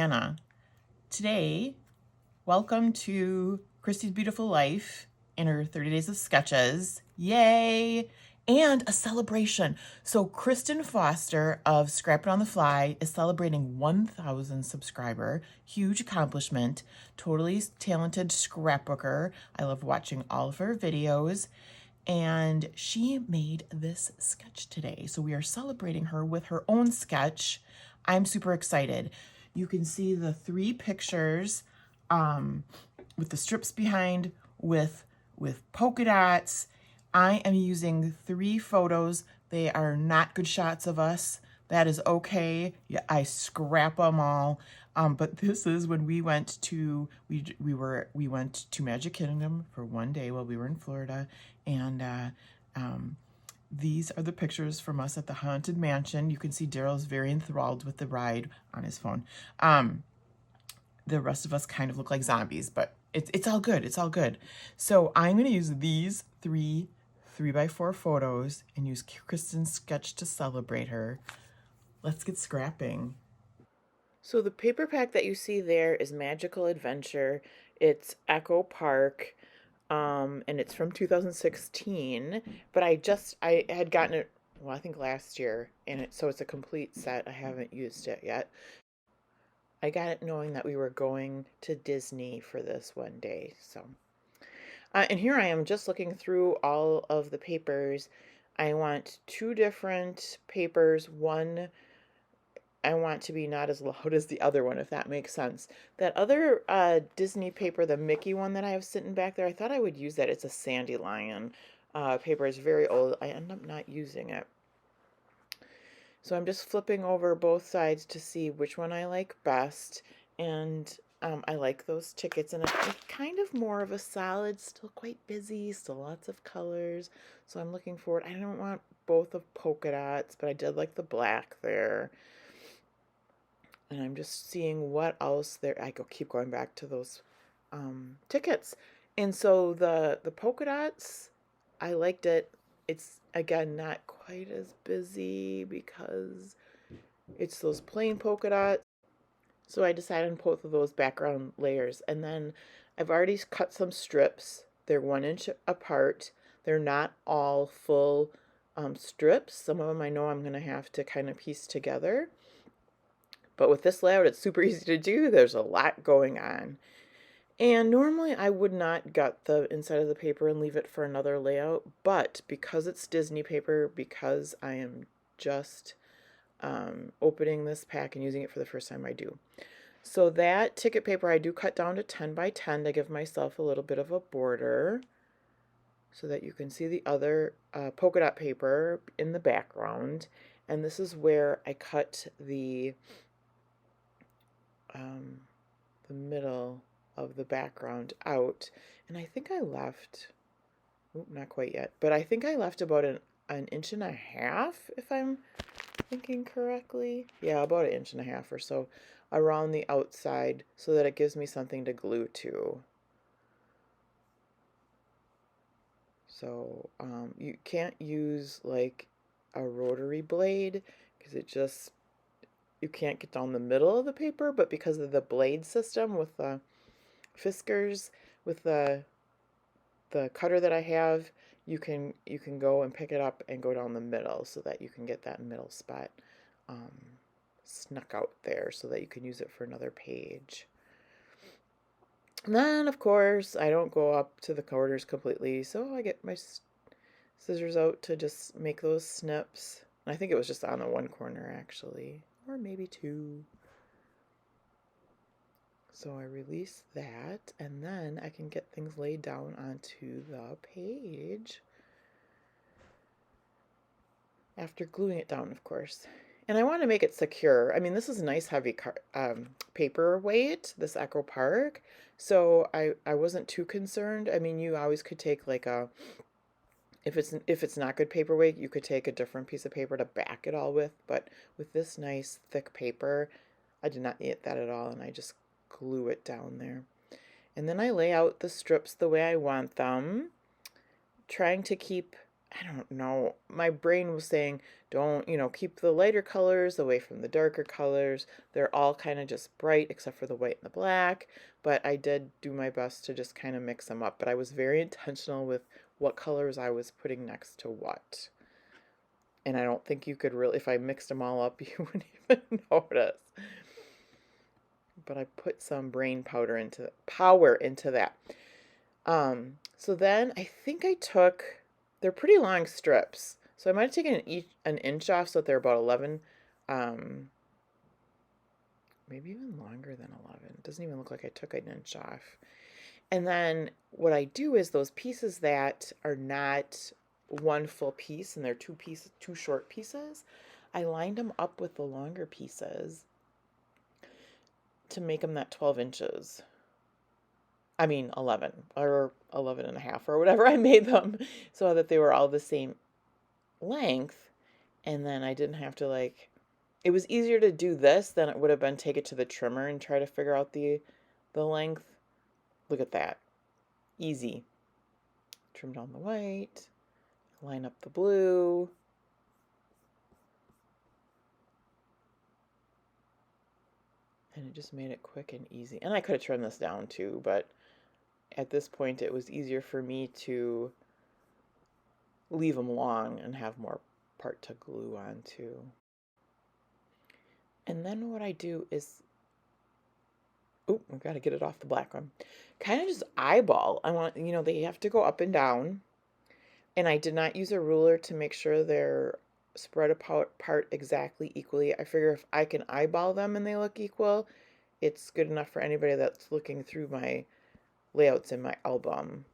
Anna. Today, welcome to Christy's Beautiful Life in her 30 Days of Sketches. Yay! And a celebration. So Kristen Foster of Scrap It on the Fly is celebrating 1,000 subscriber. Huge accomplishment. Totally talented scrapbooker. I love watching all of her videos. And she made this sketch today. So we are celebrating her with her own sketch. I'm super excited. You can see the 3 pictures with the strips behind with polka dots. I am using 3 photos. They are not good shots of us. That is okay. Yeah, I scrap them all. But this is when we went to we went to Magic Kingdom for one day while we were in Florida, and these are the pictures from us at the Haunted Mansion. You can see Daryl's very enthralled with the ride on his phone. The rest of us kind of look like zombies, but it's all good. It's all good. So I'm going to use these 3 3x4 photos and use Kristen's sketch to celebrate her. Let's get scrapping. So the paper pack that you see there is Magical Adventure. It's Echo Park, and it's from 2016. But I had gotten it, well, I think last year, and so it's a complete set. I haven't used it yet. I got it knowing that we were going to Disney for this one day. So, and here I am just looking through all of the papers. I want 2 different papers. One I want to be not as loud as the other one, if that makes sense. That other Disney paper, the Mickey one that I have sitting back there, I thought I would use that. It's a Sandy Lion paper. It's very old. I end up not using it. So I'm just flipping over both sides to see which one I like best. And I like those tickets. And it's kind of more of a solid, still quite busy, still lots of colors. So I'm looking forward. I don't want both of polka dots, but I did like the black there. And I'm just seeing what else there. I keep going back to those tickets. And so the polka dots, I liked it. It's, again, not quite as busy because it's those plain polka dots. So I decided on both of those background layers. And then I've already cut some strips. They're 1 inch apart. They're not all full strips. Some of them I know I'm going to have to kind of piece together. But with this layout, it's super easy to do. There's a lot going on. And normally I would not gut the inside of the paper and leave it for another layout, but because it's Disney paper, because I am just opening this pack and using it for the first time, I do. So that ticket paper I do cut down to 10 by 10 to give myself a little bit of a border so that you can see the other polka dot paper in the background. And this is where I cut the middle of the background out, and I think I left, not quite yet, but I think I left about an inch and a half, if I'm thinking correctly. Yeah, about an inch and a half or so around the outside so that it gives me something to glue to. So you can't use like a rotary blade because you can't get down the middle of the paper, but because of the blade system with the Fiskars, with the cutter that I have, you can go and pick it up and go down the middle so that you can get that middle spot snuck out there so that you can use it for another page. And then, of course, I don't go up to the corners completely, so I get my scissors out to just make those snips. And I think it was just on the one corner, actually, or maybe 2. So I release that, and then I can get things laid down onto the page after gluing it down, of course. And I want to make it secure. I mean, this is a nice heavy paperweight, this Echo Park, so I wasn't too concerned. I mean, you always could take like if it's not good paperweight, you could take a different piece of paper to back it all with, but with this nice thick paper, I did not need that at all, and I just glue it down there. And then I lay out the strips the way I want them, trying to keep I don't know. My brain was saying, don't, keep the lighter colors away from the darker colors. They're all kind of just bright except for the white and the black. But I did do my best to just kind of mix them up. But I was very intentional with what colors I was putting next to what. And I don't think you could really, if I mixed them all up, you wouldn't even notice. But I put some brain power into that. So then I think they're pretty long strips. So I might have taken an inch off so that they're about 11, maybe even longer than 11. It doesn't even look like I took an inch off. And then what I do is those pieces that are not one full piece and they're two short pieces, I lined them up with the longer pieces to make them that 12 inches. I mean 11 or 11 and a half or whatever I made them so that they were all the same length. And then I didn't have to it was easier to do this than it would have been take it to the trimmer and try to figure out the length. Look at that. Easy. Trim down the white, line up the blue. And it just made it quick and easy. And I could have trimmed this down too, but at this point it was easier for me to leave them long and have more part to glue onto. And then what I do is, I've got to get it off the black one. Kind of just eyeball. I want, they have to go up and down. And I did not use a ruler to make sure they're spread apart exactly equally. I figure if I can eyeball them and they look equal, it's good enough for anybody that's looking through my layouts in my album.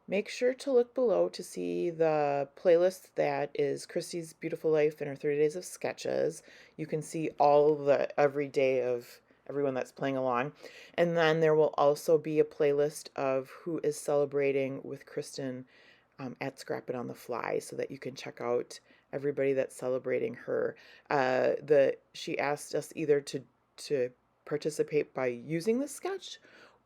Make sure to look below to see the playlist that is Christy's Beautiful Life and her 30 Days of Sketches. You can see every day of everyone that's playing along. And then there will also be a playlist of who is celebrating with Kristen at Scrap It on the Fly so that you can check out everybody that's celebrating her. She asked us either to participate by using the sketch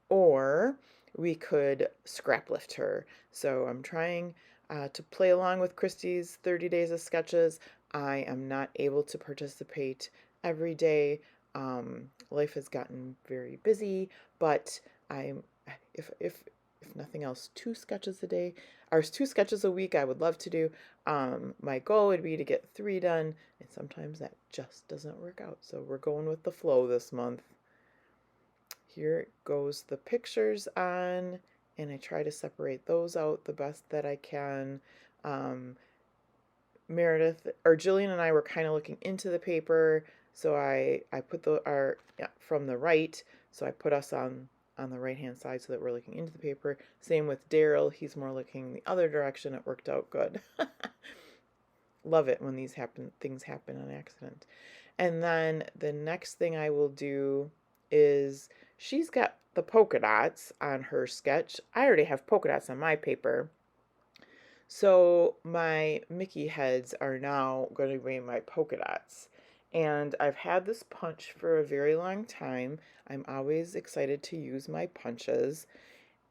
or we could scrap lift her. So I'm trying to play along with Christy's 30 Days of Sketches. I am not able to participate every day. Life has gotten very busy, but if nothing else, 2 sketches a day, or 2 sketches a week, I would love to do. My goal would be to get 3 done, and sometimes that just doesn't work out. So we're going with the flow this month. Here goes the pictures on, and I try to separate those out the best that I can. Meredith or Jillian and I were kind of looking into the paper, so I put from the right, so I put us on the right hand side so that we're looking into the paper. Same with Daryl, he's more looking the other direction. It worked out good. Love it when things happen on accident. And then the next thing I will do is she's got the polka dots on her sketch. I already have polka dots on my paper. So my Mickey heads are now going to be my polka dots. And I've had this punch for a very long time. I'm always excited to use my punches.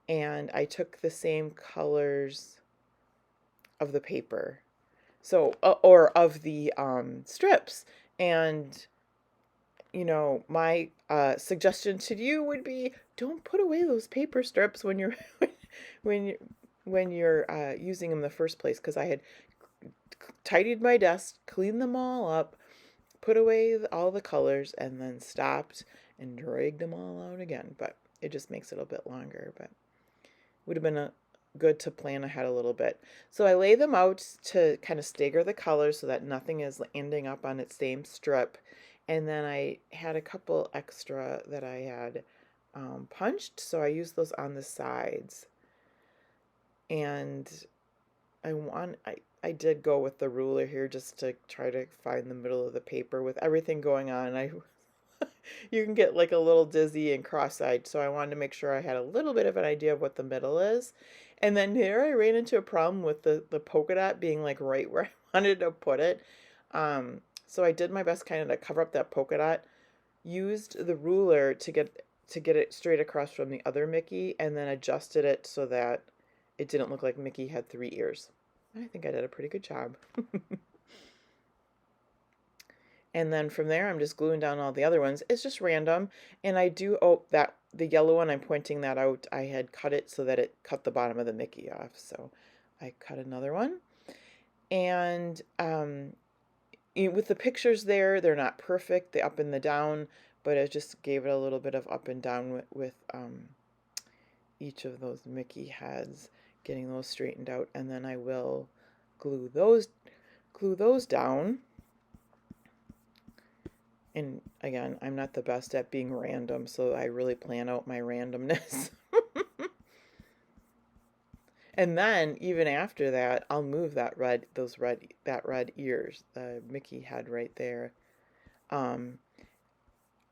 And I took the same colors of the paper. So, or of the strips. And, my suggestion to you would be don't put away those paper strips when you're using them in the first place, because I had tidied my desk, cleaned them all up, put away all the colors, and then stopped and dragged them all out again. But it just makes it a bit longer, but would have been good to plan ahead a little bit. So I lay them out to kind of stagger the colors so that nothing is ending up on its same strip. And then I had a couple extra that I had punched, so I used those on the sides. And I did go with the ruler here just to try to find the middle of the paper. With everything going on, you can get like a little dizzy and cross-eyed, so I wanted to make sure I had a little bit of an idea of what the middle is. And then here I ran into a problem with the polka dot being like right where I wanted to put it. So I did my best kind of to cover up that polka dot, used the ruler to get it straight across from the other Mickey, and then adjusted it so that it didn't look like Mickey had 3 ears. I think I did a pretty good job. And then from there, I'm just gluing down all the other ones. It's just random. And I do, oh, that the yellow one, I'm pointing that out. I had cut it so that it cut the bottom of the Mickey off. So I cut another one. And with the pictures there, they're not perfect, the up and the down, but I just gave it a little bit of up and down with each of those Mickey heads, getting those straightened out, and then I will glue those down. And again, I'm not the best at being random, so I really plan out my randomness. And then even after that, I'll move that red ears, the Mickey head right there.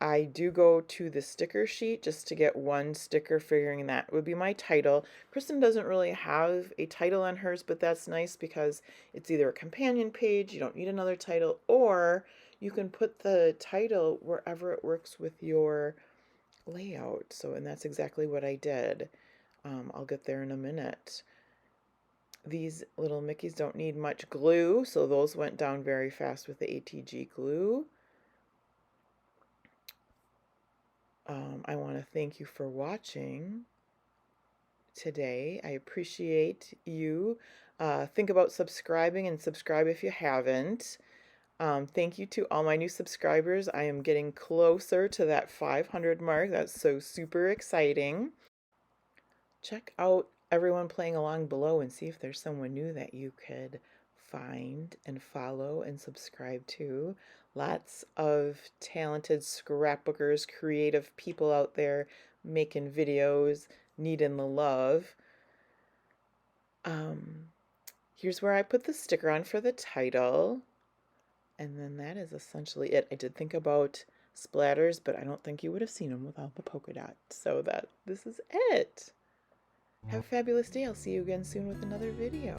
I do go to the sticker sheet just to get one sticker, figuring that would be my title. Kristen doesn't really have a title on hers, but that's nice because it's either a companion page, you don't need another title, or you can put the title wherever it works with your layout. So, and that's exactly what I did. I'll get there in a minute. These little Mickeys don't need much glue, so those went down very fast with the ATG glue. I want to thank you for watching today. I appreciate you. Think about subscribing and subscribe if you haven't. Thank you to all my new subscribers. I am getting closer to that 500 mark. That's so super exciting. Check out everyone playing along below and see if there's someone new that you could find and follow and subscribe to. Lots of talented scrapbookers, creative people out there making videos, needing the love. Here's where I put the sticker on for the title. And then that is essentially it. I did think about splatters, but I don't think you would have seen them without the polka dot. So this is it. Have a fabulous day. I'll see you again soon with another video.